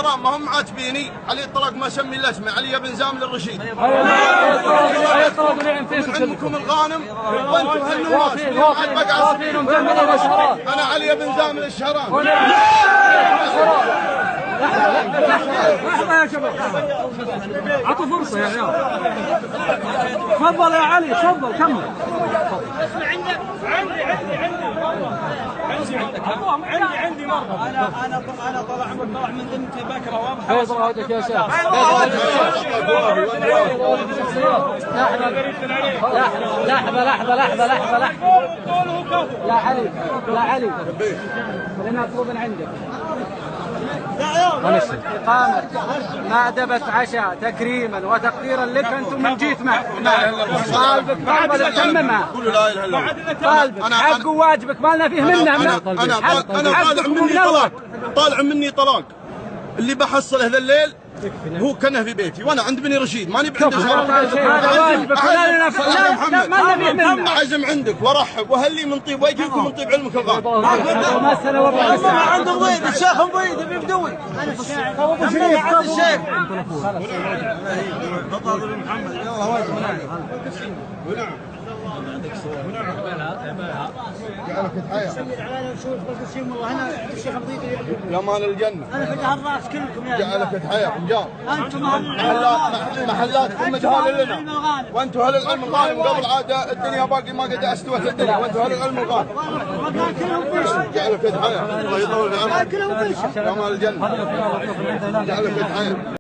ما هم عاتبيني علي الطلاق ما سمي الا اسمه علي بن زامل الرشيد. عندكم الغانم وانتم هالنواس انا علي بن زامل الشهران. لحظة يا شباب، عطوا فرصة يا عيال. تفضل يا علي، تفضل كمل. اسمع عندي مرة. انا طلع من ذمتي بكره واضح. حيض وجهك يا شيخ. لحظة. يا علي لنا طلب عندك. إقامة مأدبة عشاء تكريما وتقديرا لك. أنتم من جيت معك طالبك طالبة تممها. طالبك حق وواجبك ما لنا فيه منه. أنا طالع مني طلاق اللي بحصله هذا الليل هو كانه في بيتي وانا عند بني رشيد ماني بعند عزم عندك وارحب وهلي من طيب ويجيكم من طيب علمك الغالي. ما عنده ضيد الشيخ ضيد بيبدوي. انا الشيخ عند الشيخ محمد يلا واجب ونعم جعلك تحيا يا مال الجنة. انا في ظهر راس كلكم يا جعلك تحيا رجال. انتم محلاتكم مجهال لنا وانتم اهل العلم الغانم. قبل عاد الدنيا باقي ما قد استوت الدنيا وانتم اهل العلم الغانم. جعلك تحيا الله يطول في عمرك يا مال الجنة. جعلك تحيا.